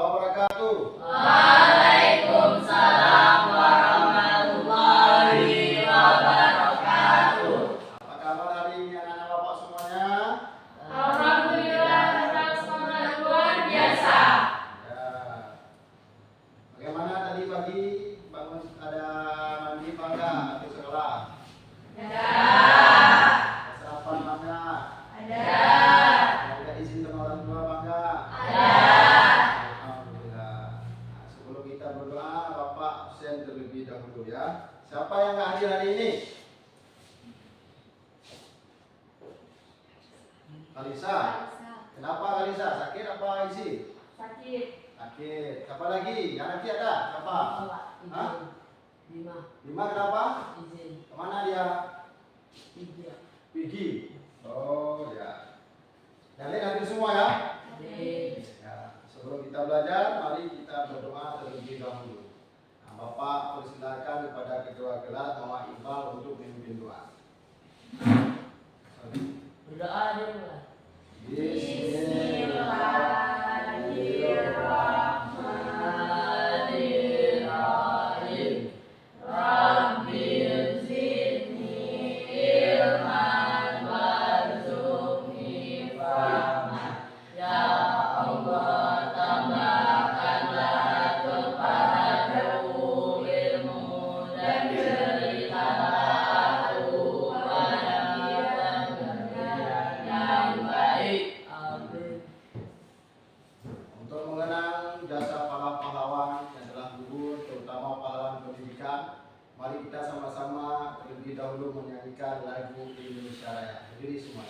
wabarakatuh. Waalaikumsalam warahmatullahi wabarakatuh. Apa kabar hari ini anak-anak Bapak semuanya? Alhamdulillah, senang semangat luar biasa. Ya. Bagaimana tadi pagi bangun ada mandi bangga atau sekolah? Ada. Sarapan bangga? Ada. Ada izin sama orang tua bangga? Ada. Alhamdulillah. Nah, sebelum kita berdoa, Bapak absen terlebih dahulu ya. Siapa yang nggak hadir hari ini? Kalisa. Kenapa Kalisa? Sakit apa isi? Sakit. Sakit. Siapa lagi? Yang lagi ada? Siapa? Hah? 5. 5 kenapa? Izin. Kemana dia? 3. Pergi. Oh ya. Yang lain hadir semua ya? Ya. Sebelum kita belajar, mari kita berdoa terlebih dahulu. Nah, Bapak persilakan kepada ketua kelas Mama Iqbal untuk memimpin doa. Berdoa dulu. Bismillahirrahmanirrahim. Rabbil zidni ilman warzuqni fahman. Ya Allah, tambahkanlah kepadaku ilmu dan berikanlah aku pada pengertian yang baik. Amin. Untuk mengenang jasa para pahlawan yang telah gugur, terutama pahlawan pendidikan, mari kita sama-sama terlebih dahulu menyanyikan lagu Indonesia Raya. Berdiri semua.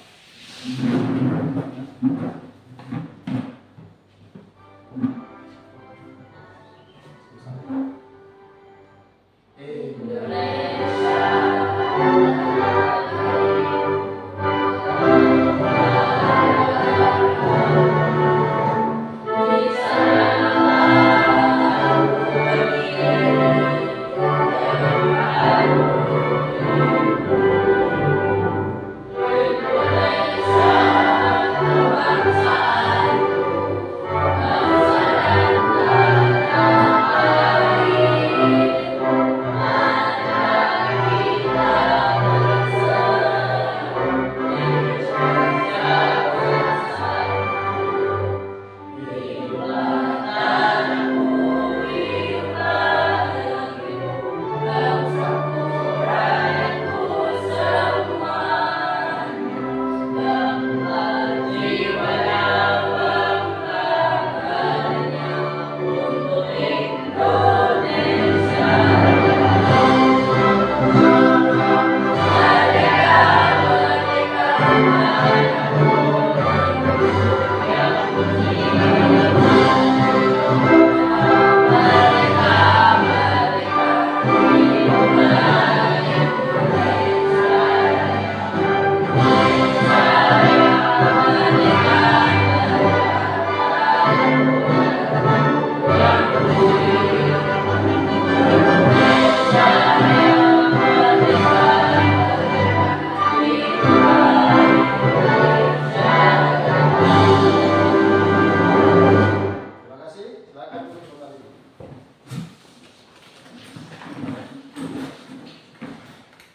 Terima kasih. Silakan duduk kembali.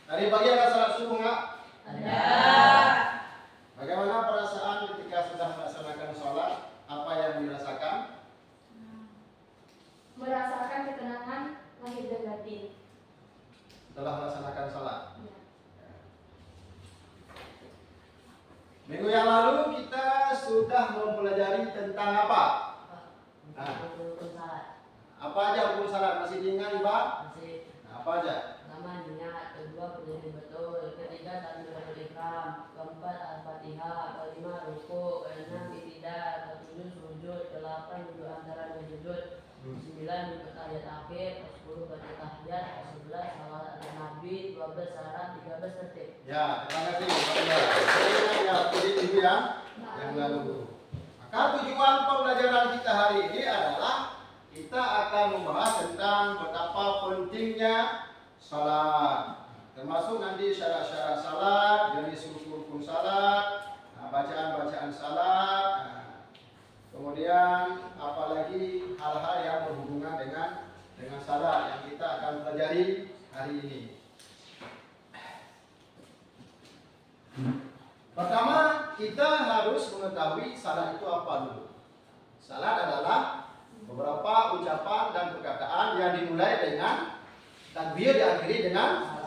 Tadi pagi ada salat subuh nggak? Ada. Bagaimana perasaan ketika sudah melaksanakan sholat? Apa yang dirasakan? Merasakan ketenangan lahir dan batin. Setelah melaksanakan sholat. Ya. Minggu yang lalu kita sudah mempelajari tentang apa? Apa aja hukum salat? Masih diingat, Pak? Masih. Nah, apa aja? Pertama niat, kedua berdiri betul, ketiga takbiratul ihram, keempat al-fatihah, kelima ruku, keenam i'tidal, ketujuh sujud, kedelapan duduk antara dua sujud, 9 duduk tahiyat akhir, 10 baca tahiyat, 11 salawat ala nabi, 12 syarat, 13 tertib. Ya, terima kasih. Ini yang ini ya, yang lalu. Maka tujuan pembelajaran kita hari ini adalah kita akan membahas tentang betapa pentingnya salat, termasuk nanti syarat-syarat salat, jenis rukun salat, bacaan-bacaan salat. Kemudian apalagi hal-hal yang berhubungan dengan salat yang kita akan pelajari hari ini. Pertama, kita harus mengetahui salat itu apa dulu. Salat adalah beberapa ucapan dan perkataan yang dimulai dengan takbir diakhiri dengan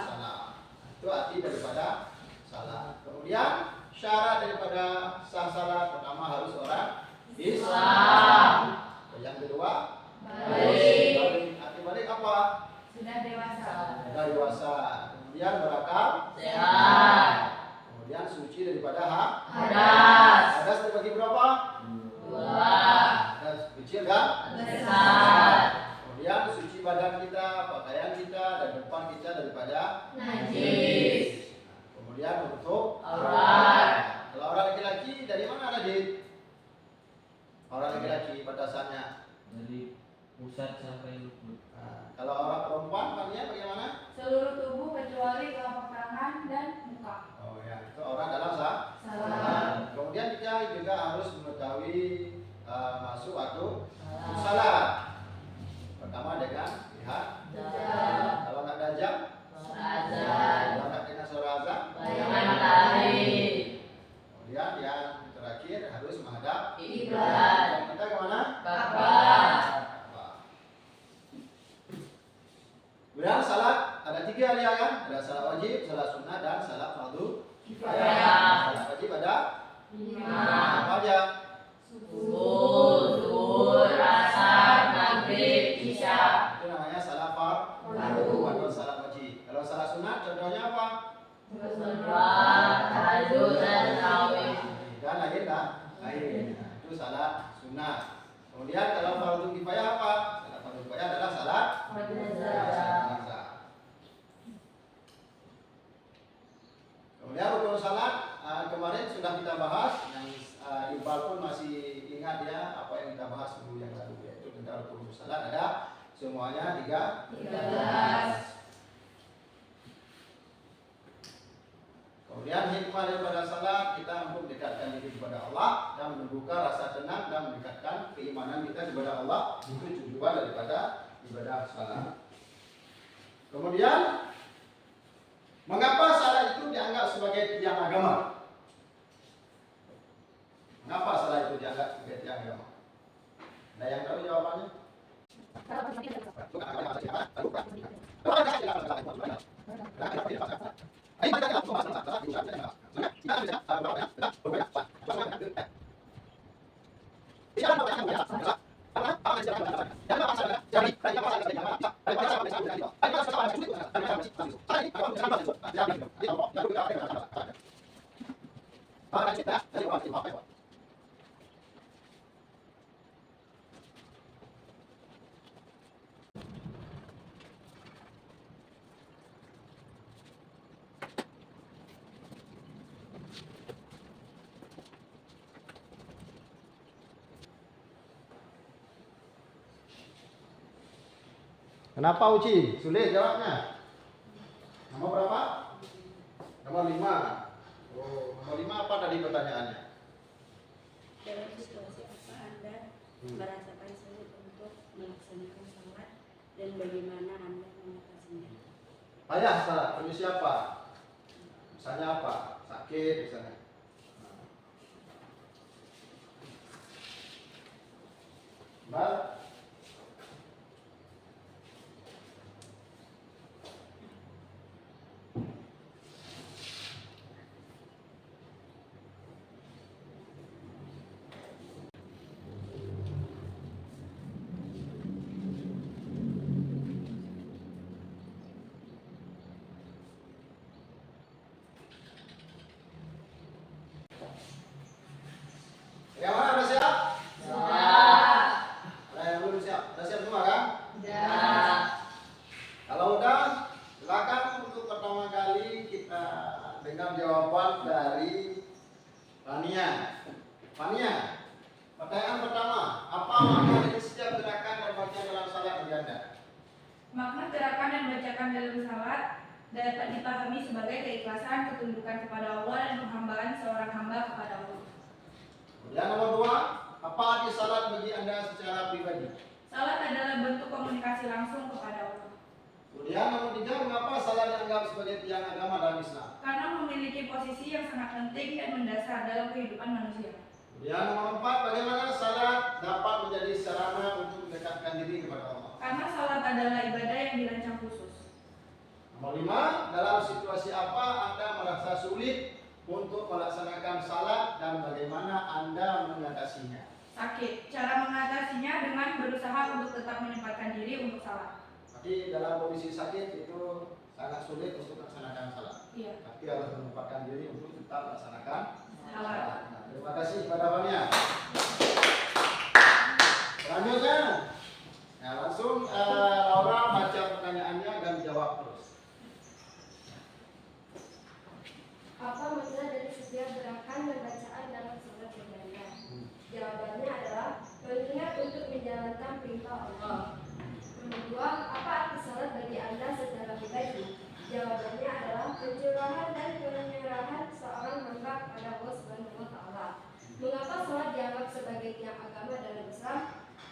salam. Itu arti daripada salat. Kemudian syarat daripada sah salat pertama harus orang Islam. Yang kedua, balik. Arti balik apa? Sudah dewasa. Sudah dewasa. Kemudian berakal sehat, kemudian suci daripada hadas, hadas terbagi berapa? 2, Hadas kecil kan? besar, Kemudian suci badan kita, pakaian kita, dan depan kita daripada najis, kemudian menutup aurat. Kalau orang laki-laki dari mana ada di? Orang laki-laki batasannya. Dari pusat sampai lutut. Nah, kalau orang perempuan maknanya bagaimana? Seluruh tubuh kecuali telapak tangan dan muka. Oh ya, itu orang dalam sah. Salam. Kemudian kita juga harus mengetahui masuk waktu salat. Pertama dengan lihat. Kalau nggak ada jam, azan, kalau nggak dengar suara azan. bayangan matahari, Kemudian yang terakhir harus menghadap kiblat, Dan kita kemana? Ka'bah. Kemudian salat ada 3 dia kan? Ada salat wajib, salat sunnah, dan salat fardu kifayah. Salat wajib ada 5, apa aja? subuh, zuhur, asar, maghrib, isya. Itu namanya salat fardu atau salat wajib. Kalau salat sunnah contohnya apa? Sholat, tahajud, dan tarawih. Dan lain dah. Lain. Nah, itu salat sunnah. Kemudian kalau fardu kifayah apa? Salat fardu kifayah adalah salat jenazah. Kemudian rukun salat kemarin sudah kita bahas. Yang Iqbal pun masih ingat ya apa yang kita bahas dulu yang lalu, yaitu tentang rukun salat ada semuanya 13. Kemudian hikmah daripada salat kita untuk mendekatkan diri kepada Allah dan membuka rasa tenang dan meningkatkan keimanan kita kepada Allah. Itu tujuan daripada ibadah salat. Kemudian mengapa salat itu dianggap sebagai tiang agama? Mengapa salat itu dianggap sebagai tiang agama? Ada yang tahu jawabannya? Kenapa Uci? Sulit jawabnya. Nomor berapa? Nomor 5. Oh, nomor 5 apa tadi pertanyaannya? Dalam situasi apa Anda merasakan sulit untuk melaksanakan salat dan bagaimana Anda mengatasinya? Payah salat, permisi apa? Misalnya apa? Sakit misalnya. Mbak? Yang mana udah siap? Siap. Ada yang belum siap? Udah siap semua kan? Siap. Kalau udah, silakan untuk pertama kali kita dengar jawaban dari Fania. Fania, pertanyaan pertama, apa makna dari setiap gerakan dan bagian dalam salat bagi Anda? Makna gerakan dan bacaan dalam salat dapat dipahami sebagai keikhlasan, ketundukan kepada Allah dan penghambaan seorang hamba kepada Allah. Kemudian nomor 2, apa arti salat bagi Anda secara pribadi? Salat adalah bentuk komunikasi langsung kepada Allah. Kemudian nomor 3, mengapa salat dianggap sebagai tiang agama dalam Islam? Karena memiliki posisi yang sangat penting dan mendasar dalam kehidupan manusia. Kemudian nomor 4, bagaimana salat dapat menjadi sarana untuk mendekatkan diri kepada Allah? Karena salat adalah ibadah yang dirancang khusus. Nomor 5, dalam situasi apa Anda merasa sulit untuk melaksanakan salat dan bagaimana Anda mengatasinya? Sakit. Cara mengatasinya dengan berusaha untuk tetap menempatkan diri untuk salat. Jadi dalam kondisi sakit itu sangat sulit untuk melaksanakan salat. Iya. Tapi harus menempatkan diri untuk tetap melaksanakan Salat. Nah, terima kasih kepada Fania. Selanjutnya, nah, langsung Laura baca pertanyaannya dan jawab terus. Apa makna dari setiap gerakan dan bacaan dalam salat beribadah? Jawabannya adalah mengingat untuk menjalankan perintah Allah. Nomor 2, apa arti salat bagi Anda secara pribadi? Jawabannya adalah pencurahan dan penyerahan seorang hamba kepada Allah Subhanahu wa taala. Mengapa salat dianggap sebagai tiang agama dalam Islam?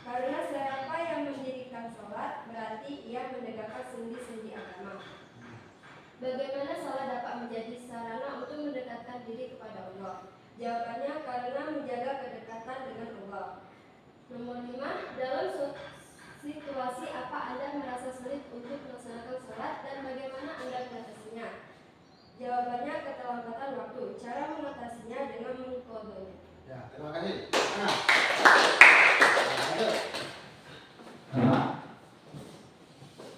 Karena siapa yang mendirikan salat berarti ia menegakkan sendi-sendi agama. Bagaimana salat dapat menjadi sarana untuk mendekatkan diri kepada Allah? Jawabannya karena menjaga kedekatan dengan Allah. Nomor 5, dalam situasi apa Anda merasa sulit untuk melaksanakan salat dan bagaimana Anda mengatasinya? Jawabannya keterlambatan waktu. Cara mengatasinya dengan mengkodenya. Ya, terima kasih. Nah, lanjut.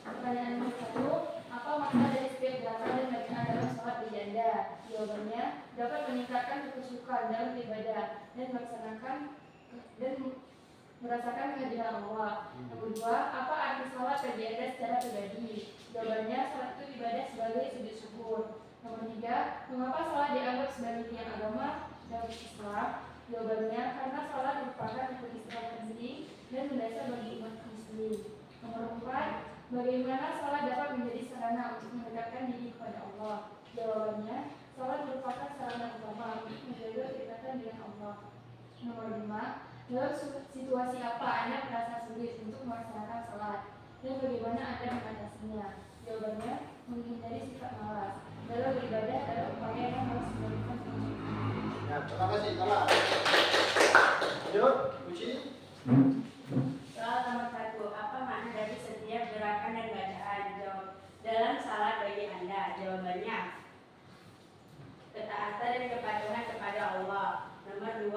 Pertanyaan nomor 1, apa makna dari setiap gerakan dan bacaan dalam salat bagi Anda? Jawabannya dapat meningkatkan kekhusyukan dalam ibadah dan merasakan kehadiran Allah. Nomor 2, apa arti salat bagi Anda secara pribadi? Jawabannya, salat itu ibadah sebagai sujud syukur. Nomor 3, mengapa salat dianggap sebagai tiang agama dalam Islam? Jawabannya, karena salat merupakan rukun Islam penting dan mendasar bagi umat Muslim. Nomor 4, bagaimana salat dapat menjadi sarana untuk mendekatkan diri kepada Allah? Jawabannya, salat merupakan sarana utama untuk menjaga kedekatan dengan Allah. Nomor 5, dalam situasi apa Anda merasa sulit untuk melaksanakan salat dan bagaimana Anda mengatasinya? Jawabannya, menghindari sifat malas dalam beribadah adalah upaya yang harus dilakukan. Ya, terima kasih. Salah. Lanjut, Uci. Soal nomor 1, apa makna dari setiap gerakan dan bacaan dalam salat bagi Anda? Jawabannya, ketaatan dan kepatuhan kepada Allah. Nomor 2,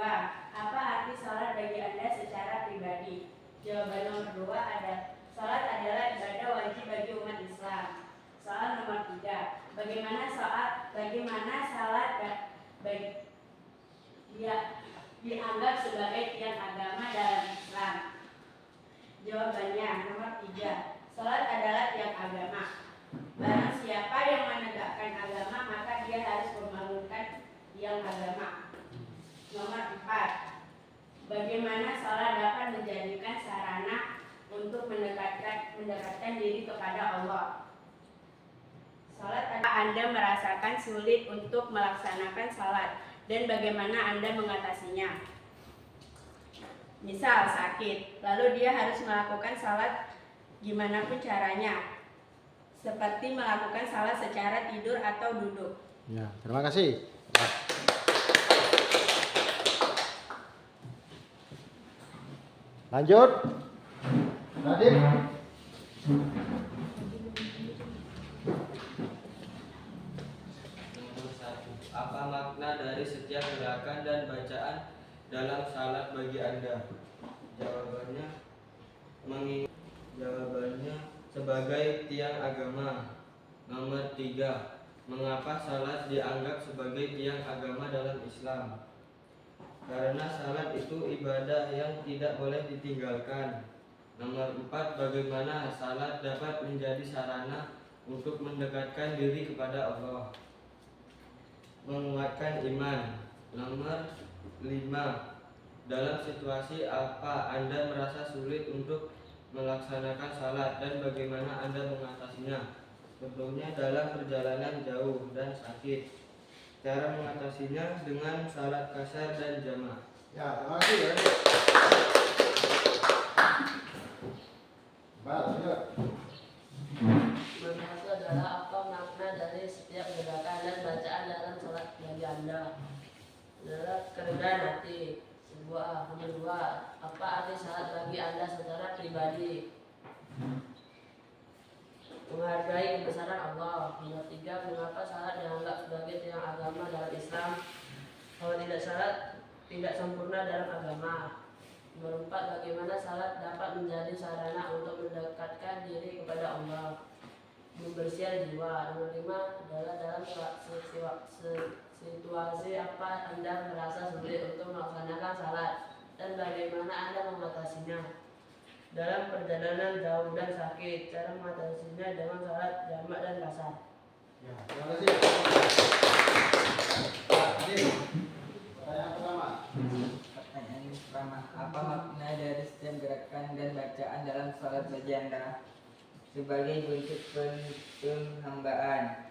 apa arti salat bagi Anda secara pribadi? Jawaban nomor 2 ada salat adalah ibadah wajib bagi umat Islam. Soal nomor 3, bagaimana salat dianggap sebagai tiang agama dalam Islam? Jawabannya nomor 3, salat adalah tiang agama. Barang siapa yang menegakkan agama maka dia harus membangunkan tiang agama. Nomor 4, bagaimana salat dapat menjadikan sarana untuk mendekatkan diri kepada Allah? Salat Anda merasakan sulit untuk melaksanakan salat dan bagaimana Anda mengatasinya? Misal sakit, lalu dia harus melakukan salat gimana pun caranya, seperti melakukan salat secara tidur atau duduk. Ya, terima kasih. Lanjut. Nadib. Nomor 1, apa makna dari setiap gerakan dan bacaan dalam salat bagi Anda? Jawabannya sebagai tiang agama. Nomor 3, mengapa salat dianggap sebagai tiang agama dalam Islam? Karena salat itu ibadah yang tidak boleh ditinggalkan. Nomor 4, bagaimana salat dapat menjadi sarana untuk mendekatkan diri kepada Allah, menguatkan iman. Nomor 5, dalam situasi apa Anda merasa sulit untuk melaksanakan salat dan bagaimana Anda mengatasinya? Tentunya dalam perjalanan jauh dan sakit. Cara mengatasinya dengan salat kasar dan jamaah. Ya, terima kasih ya. Lanjut. Menurut adalah apa makna dari setiap gerakan dan bacaan dalam sholat bagi Anda? Adalah kerendahan hati. Nomor dua, apa arti salat bagi Anda secara pribadi? Menghargai kebesaran Allah. Nomor tiga, mengapa salat dianggap sebagai tiang agama dalam Islam? Kalau tidak salat, tidak sempurna dalam agama. Nomor empat, bagaimana salat dapat menjadi sarana untuk mendekatkan diri kepada Allah, membersihkan jiwa. Nomor lima adalah dalam situasi apa Anda merasa sulit untuk melaksanakan salat dan bagaimana Anda mengatasinya. Dalam perjalanan jauh dan sakit, cara mengatasinya dengan salat jamak dan kasar. Ya, terima kasih. Ini pertanyaan pertama. Pertanyaan pertama, apa makna dari setiap gerakan dan bacaan dalam salat bagi Anda sebagai bentuk penghambaan?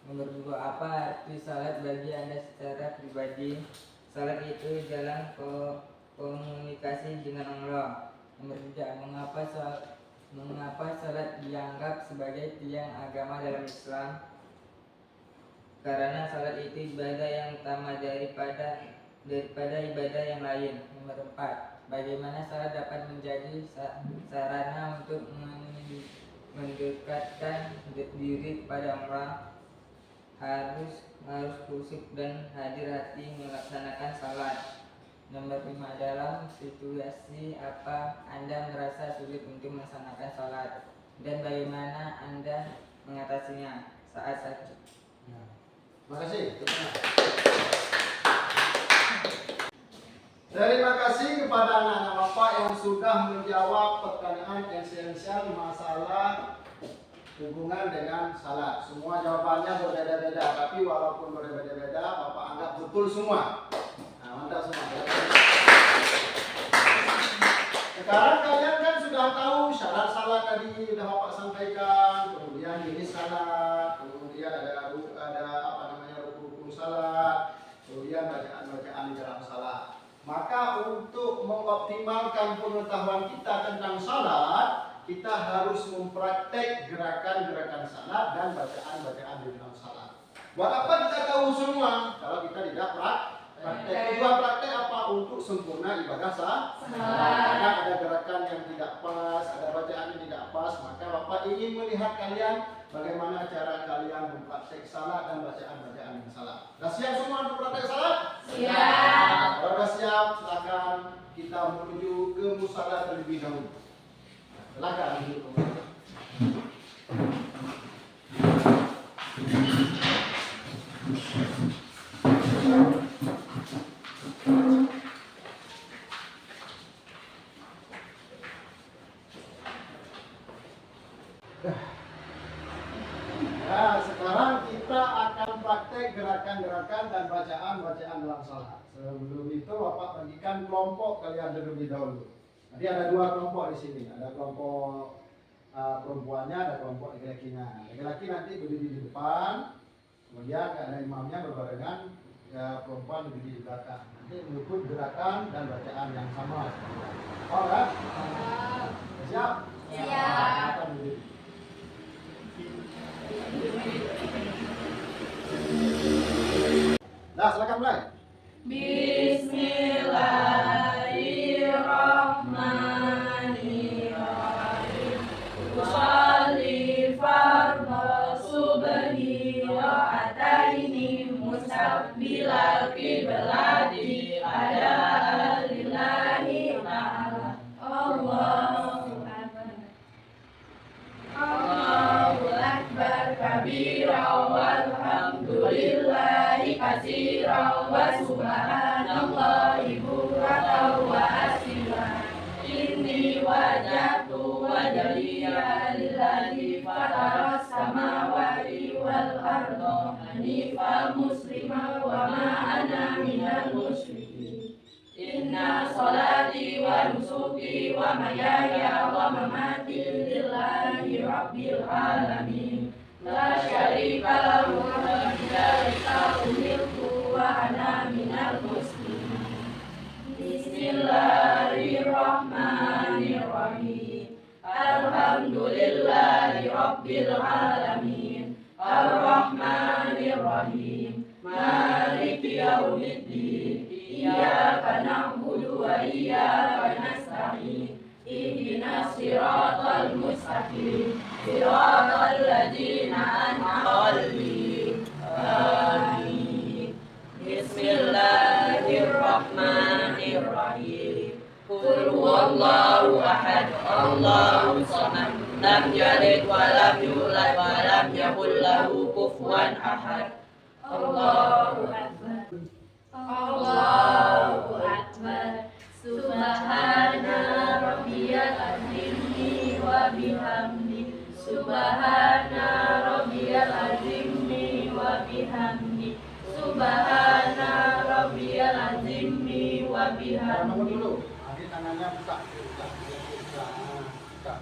Nomor dua, apa arti salat bagi Anda secara pribadi? Salat itu jalan komunikasi dengan Allah. Nomor tiga, mengapa salat dianggap sebagai tiang agama dalam Islam? Karena salat itu ibadah yang utama daripada ibadah yang lain. Nomor 4, bagaimana salat dapat menjadi sarana untuk mendekatkan diri kepada Allah? Harus khusyuk dan hadir hati melaksanakan salat. Nomor 5, dalam situasi apa Anda merasa sulit untuk melaksanakan salat dan bagaimana Anda mengatasinya saat sakit? Terima kasih. Terima kasih kepada anak-anak Bapak yang sudah menjawab pertanyaan esensial masalah hubungan dengan salat. Semua jawabannya berbeda-beda, tapi walaupun berbeda-beda, Bapak anggap betul semua. Nah, mantap semua. Sekarang kalian kan sudah tahu syarat salat tadi sudah Bapak sampaikan, kemudian jenis salat, kemudian ada rukun salat, kemudian bacaan-bacaan di dalam salat. Maka untuk mengoptimalkan pengetahuan kita tentang salat, kita harus mempraktek gerakan-gerakan salat dan bacaan-bacaan di dalam salat. Buat apa kita tahu semua kalau kita tidak praktek? Tujuan praktek apa? Untuk sempurna ibadah salat. Karena ada gerakan yang tidak pas, ada bacaan yang tidak pas, maka Bapak ingin melihat kalian bagaimana cara kalian mempraktek salat dan bacaan-bacaan yang salat. Sudah siap semua untuk praktek salat? Siap. Kalau sudah siap, silakan kita menuju ke musala terlebih dahulu. Silakan duduk. Nah, sekarang kita akan praktek gerakan-gerakan dan bacaan-bacaan dalam salat. Sebelum itu Bapak bagikan kelompok kalian terlebih dahulu. Jadi ada dua kelompok di sini. Ada kelompok perempuannya, ada kelompok laki-lakinya. Laki-laki nanti berdiri di depan, kemudian ada imamnya berbarengan, perempuan berdiri di belakang. Nanti mengikut gerakan dan bacaan yang sama. Oh kan? Siap? Siap. Akan berdiri. Nah, silakan mulai. Bismillahirrahmanirrahim. Usolli fardhu subhi ra'ataini mustaqbilal qiblati ada lillahi ta'ala. Allahu akbar. Allahu akbar kabira walhamdulillahi katsira wa subhanallahi bukratan wa asila. Inni wajhtu wajhiya lillahi fataras samawati wal arda hanifan muslima wa ma ana minal musyrikin. Inna salati wa nusuki wa mahyaya wa mamati lillahi rabbil alamin. La syarika lahu wa bidzalika umirtu wa ana minal muslimin. Bismillahirrahmanirrahim. Alhamdulillahi Rabbil Alamin. Ar-Rahmanirrahim. Maliki yaumiddin. Iyyaka na'budu wa iyyaka nasta'in. Ihdinas siratal mustaqim. Siratal ladzina an'amta 'alaihim. Amin. Bismillahirrahmanirrahim. Qul huwallahu ahad. Allahus samad. Lam yalid wa lam yulad wa lam yakul lahu kufuwan ahad. Allahu akbar. Allahu akbar. Subhana rabbiyal azim wa bihamdi. Subhana rabbiyal azim wa bihamdi. Subhana rabbiyal azim wa Nomor bihamdi. dulu. Nanti tangannya buka. Buka. Buka.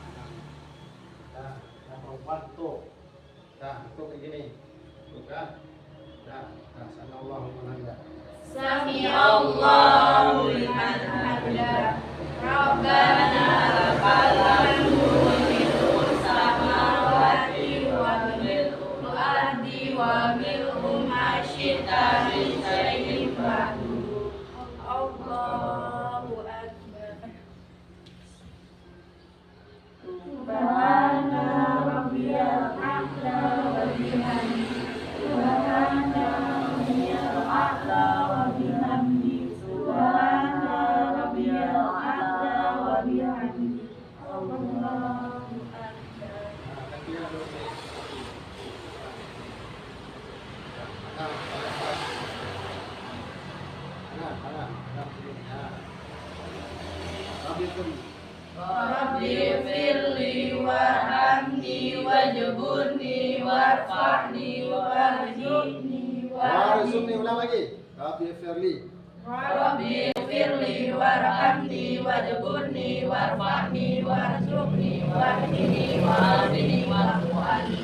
Nah, yang perempuan tuh. Nah, itu kayak gini. Buka. Nah, sana Allahumma hamdah. Sami Allahu liman hamidah. Rabbana lakal hamdu mil'us samawati wa mil'ul ardi wa mil'u ma syi'ta min syai'in ba'du. Allahu akbar. Subhana rabbiyal a'la wa bihamdihi. Subhana rabbiyal a'la wa bihamdihi. Subhana rabbiyal a'la wa bihamdihi. Allahu akbar. Rabbi firli warhamni wajburni warfa'ni warzuqni Warzuqni, ulang lagi. Rabbi firli. Rabbi firli warhamni wajburni warfa'ni warzuqni wahdini wa'afini warfu'ani.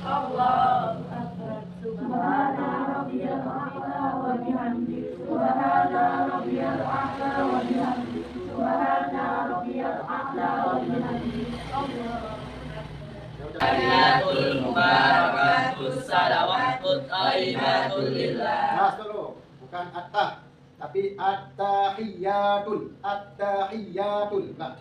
Allahu akbar. Subhana rabbiyal a'la wa bihamdihi. Subhana rabbiyal a'la wa bihamdihi. Subhana rabbiyal a'la wa bihamdihi. Allahu Ayatul mubarakatus salawatut thayyibatul lillah. Mas dulu, bukan attah, tapi at-tahiyatul. At-tahiyatul. Nah.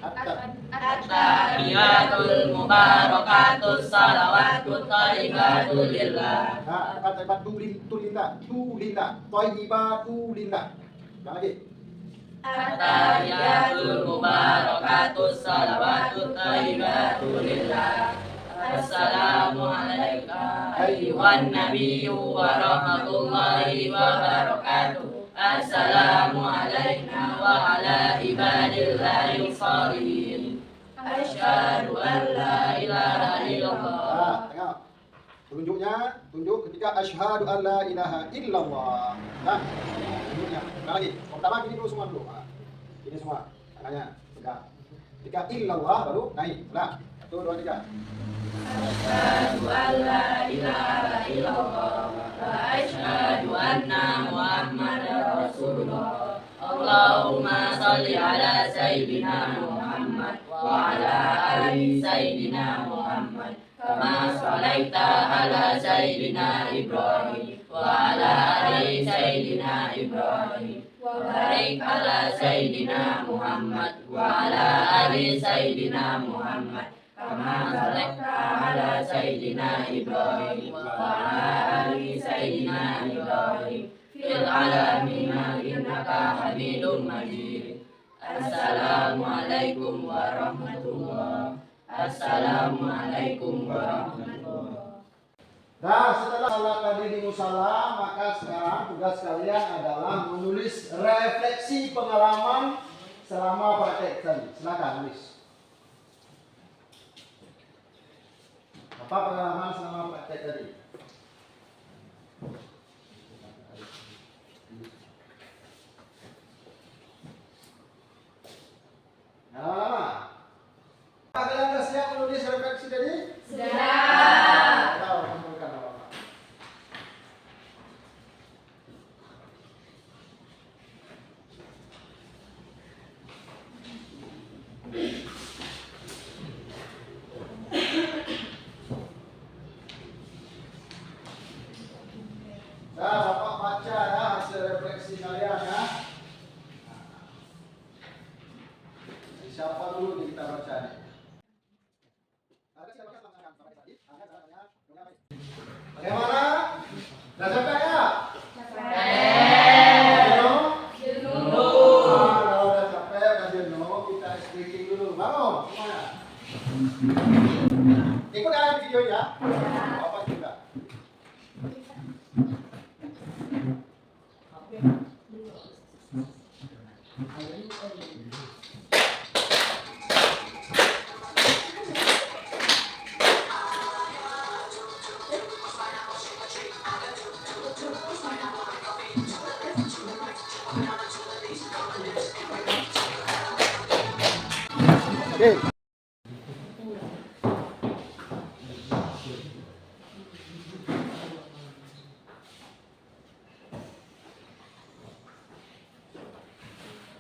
At-tahiyatul mubarakatus salawatut thayyibatul lillah. Nah, thayyibatul lillah. Lillah. Thayyibatul lillah. Lagi. At-tahiyatul mubarakatus salawatut thayyibatul lillah. Assalamu alayka ayyuhan nabiyyu wa rahmatullahi wa barakatuh. Assalamu alayna wa ala ibadillahi shalihin. Asyhadu an la ilaha illallah. Nah, tengok. Tunjuk ketika asyhadu an la ilaha illallah. Nah, tunjuknya. Ulang lagi. Pertama gini dulu semua dulu. Nah, ini semua. Tangannya pegang. Ketika illallah baru naik. Ulang. 1, 2, 3. Asyhadu an la ilaha illallah wa asyhadu anna Muhammadar Rasulullah. Allahumma shalli ala sayyidina Muhammad wa ala ali sayyidina Muhammad. Kama shallaita ala sayyidina Ibrahim wa ala ali sayyidina Ibrahim. Wa barik ala sayyidina Muhammad wa ala ali sayyidina Muhammad. Kama shallaita ala sayyidina Ibrahim wa ala ali sayyidina Ibrahim fil alamin innaka Hamidum Majid. Assalamualaikum warahmatullahi. Assalamualaikum warahmatullahi. Nah, setelah salat tadi di musala, maka sekarang tugas kalian adalah menulis refleksi pengalaman selama praktek tadi. Silakan tulis. Apa pengalaman selama praktek tadi? Lama-lama. Kalian sudah siap menulis refleksi tadi? Sudah. Tahu, kumpulkan apa-apa. Siapa dulu nih kita baca nih? Bagaimana? Sudah sampai ya? Jenuh? Kalau udah capek, udah jenuh, kita stretching dulu. Bangun semuanya. Ikut dalam video ya. Bapak juga. Oke.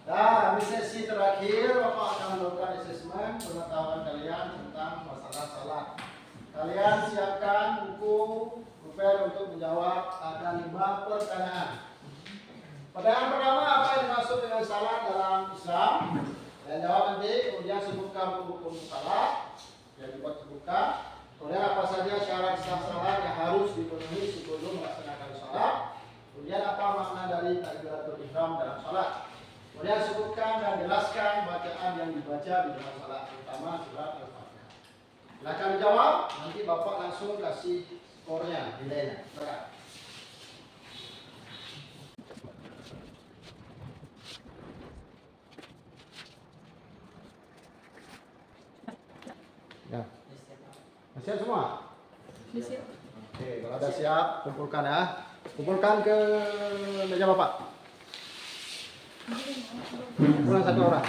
Nah, di sesi terakhir Bapak akan melakukan asesmen pengetahuan kalian tentang masalah salat. Kalian siapkan buku pulpen untuk menjawab ada 5 pertanyaan. Pertanyaan pertama, apa yang dimaksud dengan salat dalam Islam? Dan jawab nanti, kemudian sebutkan rukun salat yang dibuat sebutkan. Kemudian apa saja syarat sah salat yang harus dipenuhi sebelum melaksanakan salat. Kemudian apa makna dari takbiratul ihram dalam salat. Kemudian sebutkan dan jelaskan bacaan yang dibaca di dalam salat, terutama surat Al-Fatihah. Silakan dijawab, nanti Bapak langsung kasih skornya, nilainya. Silakan. Ya. Siap semua? Siap. Oke, kalau ada siap, kumpulkan ya. Kumpulkan ke meja Bapak. Kurang 1 orang.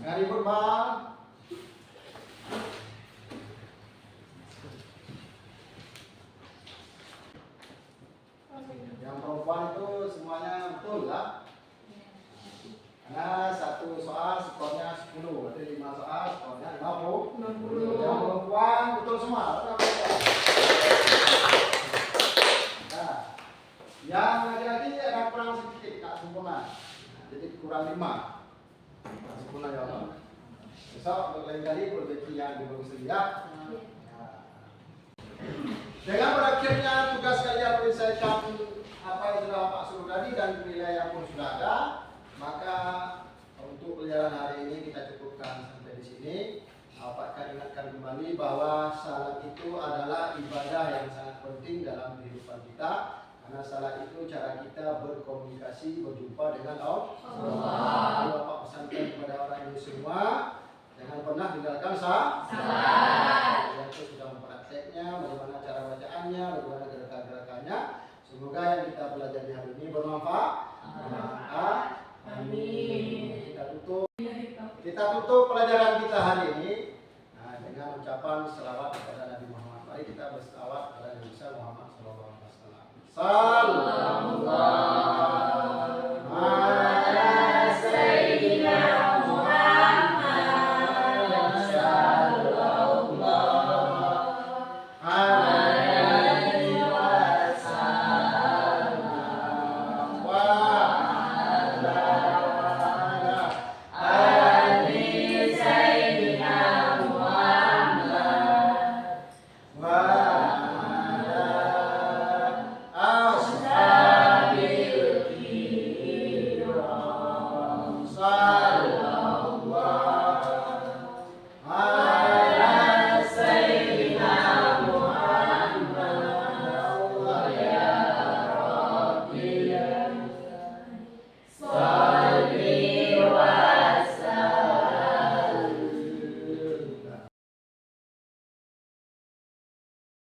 Jangan ribut Bang. Yang perempuan itu semuanya betul lah. Karena 1 soal skornya 10, berarti 5 soal skornya 50. Yang perempuan betul semua. Nah, yang laki-laki ada kurang sedikit, tak sempurna. Jadi kurang 5. Tak sempurna jawaban. Besok lain kali perbaiki yang dibagus ya. Dengan berakhirnya tugas kalian menyelesaikan apa yang sudah Bapak suruh tadi dan penilaian pun sudah ada, maka untuk pelajaran hari ini kita cukupkan sampai di sini. Bapak akan ingatkan kembali bahwa salat itu adalah ibadah yang sangat penting dalam kehidupan kita, karena salat itu cara kita berkomunikasi, berjumpa dengan Allah. Bapak pesankan kepada orang ini semua, jangan pernah tinggalkan salat. Yang itu sudah memprakteknya, bagaimana cara bacaannya, bagaimana gerakan-gerakannya. Semoga yang kita belajar di hari ini bermanfaat. Amin. Kita tutup pelajaran kita hari ini dengan ucapan selawat kepada Nabi Muhammad. Mari kita berselawat kepada Nabi Muhammad SAW. Sallallahu ala sayyidina Muhammad sallallahu alaihi wasallam wa ala ali sayyidina Muhammad wa ala ashabil kiram.